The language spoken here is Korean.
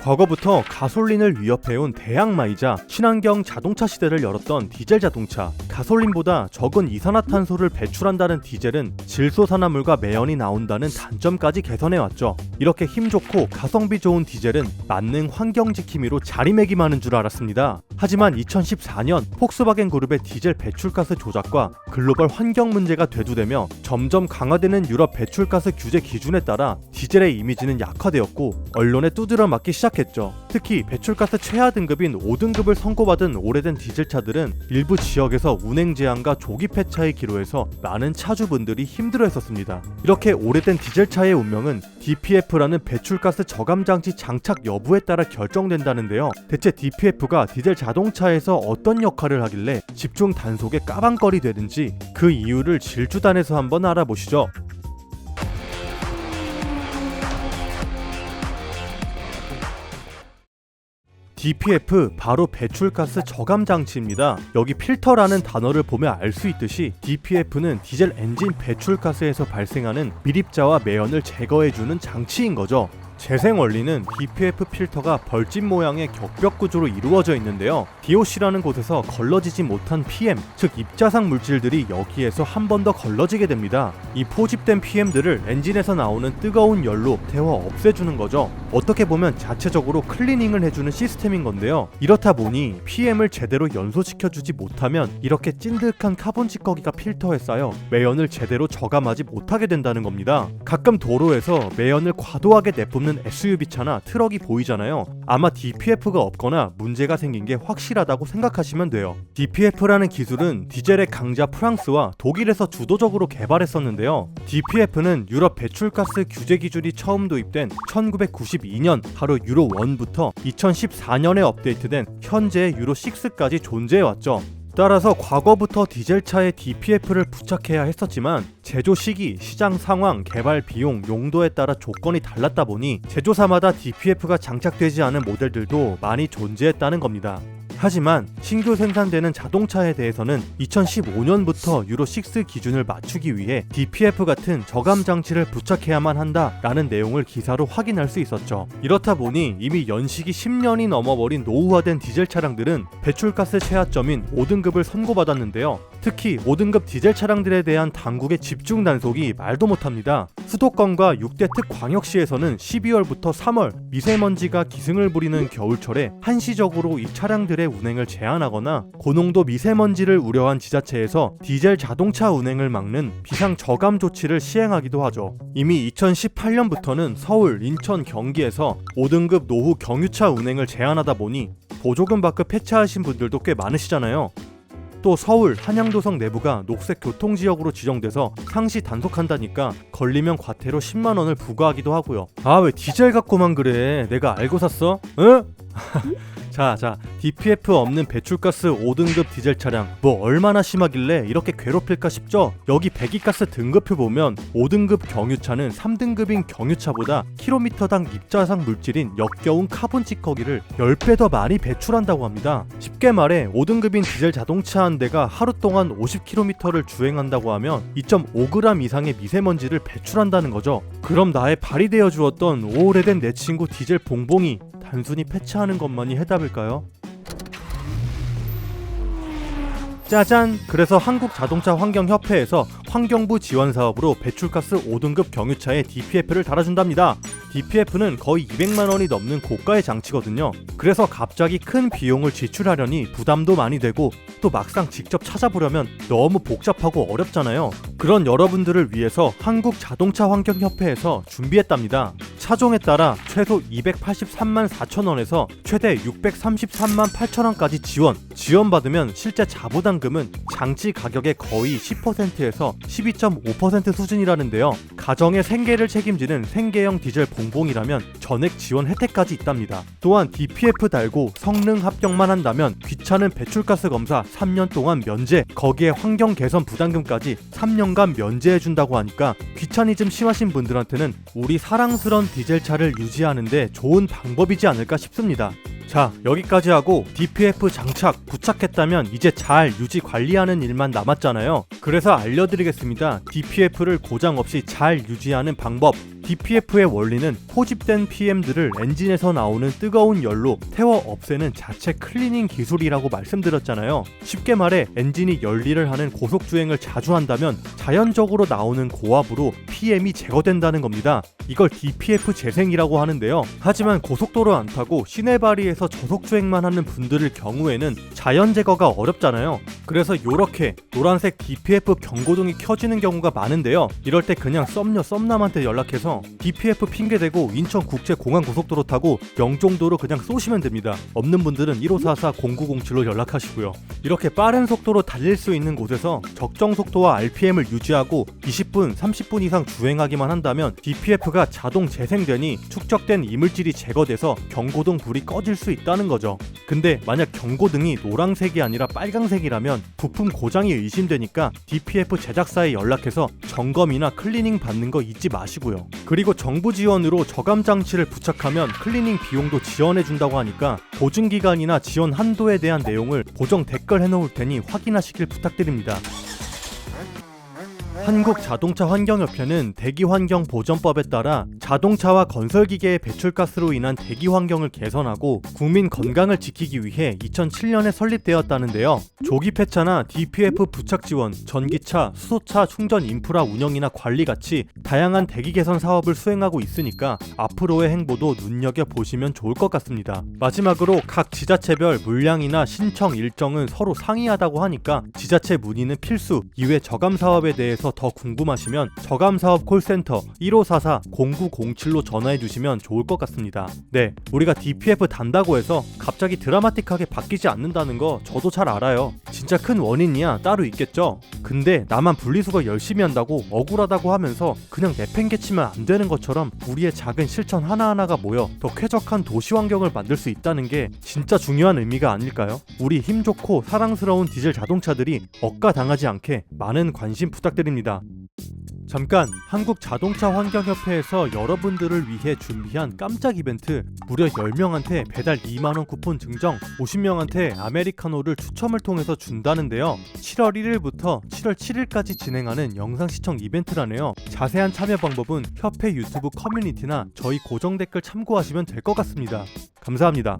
과거부터 가솔린을 위협해온 대항마이자 친환경 자동차 시대를 열었던 디젤 자동차. 가솔린보다 적은 이산화탄소를 배출한다는 디젤은 질소산화물과 매연이 나온다는 단점까지 개선해왔죠. 이렇게 힘 좋고 가성비 좋은 디젤은 만능 환경지킴이로 자리매김하는 줄 알았습니다. 하지만 2014년 폭스바겐 그룹의 디젤 배출가스 조작과 글로벌 환경 문제가 대두되며 점점 강화되는 유럽 배출가스 규제 기준에 따라 디젤의 이미지는 약화되었고 언론에 두드려 맞기 시작했죠. 특히 배출가스 최하 등급인 5등급을 선고받은 오래된 디젤차들은 일부 지역에서 운행 제한과 조기 폐차의 기로에서 많은 차주분들이 힘들어했었습니다. 이렇게 오래된 디젤차의 운명은 DPF라는 배출가스 저감 장치 장착 여부에 따라 결정된다는데요. 대체 DPF가 디젤 자동차에서 어떤 역할을 하길래 집중 단속에 까방거리 되는지 그 이유를 질주단에서 한번 알아보시죠. DPF 바로 배출가스 저감 장치입니다. 여기 필터라는 단어를 보면 알 수 있듯이 DPF는 디젤 엔진 배출가스에서 발생하는 미립자와 매연을 제거해주는 장치인 거죠. 재생 원리는 DPF 필터가 벌집 모양의 격벽 구조로 이루어져 있는데요. DOC라는 곳에서 걸러지지 못한 PM, 즉 입자상 물질들이 여기에서 한 번 더 걸러지게 됩니다. 이 포집된 PM들을 엔진에서 나오는 뜨거운 열로 데워 없애주는 거죠. 어떻게 보면 자체적으로 클리닝을 해주는 시스템인 건데요. 이렇다 보니 PM을 제대로 연소시켜주지 못하면 이렇게 찐득한 카본 찌꺼기가 필터에 쌓여 매연을 제대로 저감하지 못하게 된다는 겁니다. 가끔 도로에서 매연을 과도하게 내뿜는 SUV차나 트럭이 보이잖아요. 아마 DPF가 없거나 문제가 생긴 게 확실하다고 생각하시면 돼요. DPF라는 기술은 디젤의 강자 프랑스와 독일에서 주도적으로 개발했었는데요. DPF는 유럽 배출가스 규제 기준이 처음 도입된 1992년 바로 유로 1부터 2014년에 업데이트된 현재의 유로 6까지 존재해왔죠. 따라서 과거부터 디젤차에 DPF를 부착해야 했었지만 제조 시기, 시장 상황, 개발 비용, 용도에 따라 조건이 달랐다 보니 제조사마다 DPF가 장착되지 않은 모델들도 많이 존재했다는 겁니다. 하지만 신규 생산되는 자동차에 대해서는 2015년부터 유로 6 기준을 맞추기 위해 DPF 같은 저감 장치를 부착해야만 한다라는 내용을 기사로 확인할 수 있었죠. 이렇다 보니 이미 연식이 10년이 넘어버린 노후화된 디젤 차량들은 배출가스 최하점인 5등급을 선고받았는데요. 특히 5등급 디젤 차량들에 대한 당국의 집중 단속이 말도 못합니다. 수도권과 6대 특광역시에서는 12월부터 3월 미세먼지가 기승을 부리는 겨울철에 한시적으로 이 차량들의 운행을 제한하거나 고농도 미세먼지를 우려한 지자체에서 디젤 자동차 운행을 막는 비상 저감 조치를 시행하기도 하죠. 이미 2018년부터는 서울, 인천, 경기에서 5등급 노후 경유차 운행을 제한하다 보니 보조금 받고 폐차하신 분들도 꽤 많으시잖아요. 또 서울, 한양도성 내부가 녹색 교통지역으로 지정돼서 상시 단속한다니까 걸리면 과태료 10만원을 부과하기도 하고요. 아, 왜 디젤 갖고만 그래? 내가 알고 샀어? 응? 자, DPF 없는 배출가스 5등급 디젤 차량 뭐 얼마나 심하길래 이렇게 괴롭힐까 싶죠? 여기 배기가스 등급표 보면 5등급 경유차는 3등급인 경유차보다 킬로미터당 입자상 물질인 역겨운 카본 찌꺼기를 10배 더 많이 배출한다고 합니다. 쉽게 말해 5등급인 디젤 자동차 한 대가 하루 동안 50km를 주행한다고 하면 2.5g 이상의 미세먼지를 배출한다는 거죠. 그럼 나의 발이 되어 주었던 오래된 내 친구 디젤 봉봉이 단순히 폐차하는 것만이 해답일까요? 짜잔! 그래서 한국자동차환경협회에서 환경부 지원 사업으로 배출가스 5등급 경유차에 DPF를 달아준답니다. DPF는 거의 200만원이 넘는 고가의 장치거든요. 그래서 갑자기 큰 비용을 지출하려니 부담도 많이 되고 또 막상 직접 찾아보려면 너무 복잡하고 어렵잖아요. 그런 여러분들을 위해서 한국자동차환경협회에서 준비했답니다. 차종에 따라 최소 283만 4천원에서 최대 633만 8천원까지 지원받으면 실제 자부담금은 장치 가격의 거의 10%에서 12.5% 수준이라는데요. 가정의 생계를 책임지는 생계형 디젤 봉봉이라면 전액 지원 혜택까지 있답니다. 또한 DPF 달고 성능 합격만 한다면 귀찮은 배출가스 검사 3년 동안 면제, 거기에 환경 개선 부담금까지 3년간 면제해준다고 하니까 귀차니즘 심하신 분들한테는 우리 사랑스런 디젤차를 유지하는데 좋은 방법이지 않을까 싶습니다. 자, 여기까지 하고 DPF 장착, 부착했다면 이제 잘 유지 관리하는 일만 남았잖아요. 그래서 알려드리겠습니다. DPF를 고장 없이 잘 유지하는 방법. DPF의 원리는 포집된 PM들을 엔진에서 나오는 뜨거운 열로 태워 없애는 자체 클리닝 기술이라고 말씀드렸잖아요. 쉽게 말해 엔진이 열일을 하는 고속주행을 자주 한다면 자연적으로 나오는 고압으로 PM이 제거된다는 겁니다. 이걸 DPF 재생이라고 하는데요. 하지만 고속도로 안 타고 시내발이에서 저속주행만 하는 분들의 경우에는 자연 제거가 어렵잖아요. 그래서 요렇게 노란색 DPF 경고등이 켜지는 경우가 많은데요. 이럴 때 그냥 썸남한테 연락해서 DPF 핑계대고 인천국제공항고속도로 타고 영종도로 그냥 쏘시면 됩니다. 없는 분들은 1544-0907로 연락하시고요. 이렇게 빠른 속도로 달릴 수 있는 곳에서 적정 속도와 RPM을 유지하고 20분, 30분 이상 주행하기만 한다면 DPF가 자동 재생되니 축적된 이물질이 제거돼서 경고등 불이 꺼질 수 있다는 거죠. 근데 만약 경고등이 노란색이 아니라 빨강색이라면 부품 고장이 의심되니까 DPF 제작사에 연락해서 점검이나 클리닝 받는 거 잊지 마시고요. 그리고 정부 지원으로 저감 장치를 부착하면 클리닝 비용도 지원해준다고 하니까 보증기간이나 지원 한도에 대한 내용을 고정 댓글 해놓을 테니 확인하시길 부탁드립니다. 한국자동차환경협회는 대기환경보전법에 따라 자동차와 건설기계의 배출가스로 인한 대기환경을 개선하고 국민 건강을 지키기 위해 2007년에 설립되었다는데요. 조기 폐차나 DPF 부착 지원, 전기차, 수소차 충전 인프라 운영이나 관리 같이 다양한 대기 개선 사업을 수행하고 있으니까 앞으로의 행보도 눈여겨보시면 좋을 것 같습니다. 마지막으로 각 지자체별 물량이나 신청 일정은 서로 상이하다고 하니까 지자체 문의는 필수. 이외 저감 사업에 대해서 더 궁금하시면 저감사업 콜센터 1544-0907로 전화해주시면 좋을 것 같습니다. 네, 우리가 DPF 단다고 해서 갑자기 드라마틱하게 바뀌지 않는다는 거 저도 잘 알아요. 진짜 큰 원인이야 따로 있겠죠. 근데 나만 분리수거 열심히 한다고 억울하다고 하면서 그냥 내팽개치면 안 되는 것처럼 우리의 작은 실천 하나하나가 모여 더 쾌적한 도시 환경을 만들 수 있다는 게 진짜 중요한 의미가 아닐까요? 우리 힘 좋고 사랑스러운 디젤 자동차들이 억가당하지 않게 많은 관심 부탁드립니다. 잠깐, 한국자동차환경협회에서 여러분들을 위해 준비한 깜짝 이벤트, 무려 10명한테 배달 2만원 쿠폰 증정, 50명한테 아메리카노를 추첨을 통해서 준다는데요. 7월 1일부터 7월 7일까지 진행하는 영상 시청 이벤트라네요. 자세한 참여 방법은 협회 유튜브 커뮤니티나 저희 고정 댓글 참고하시면 될 것 같습니다. 감사합니다.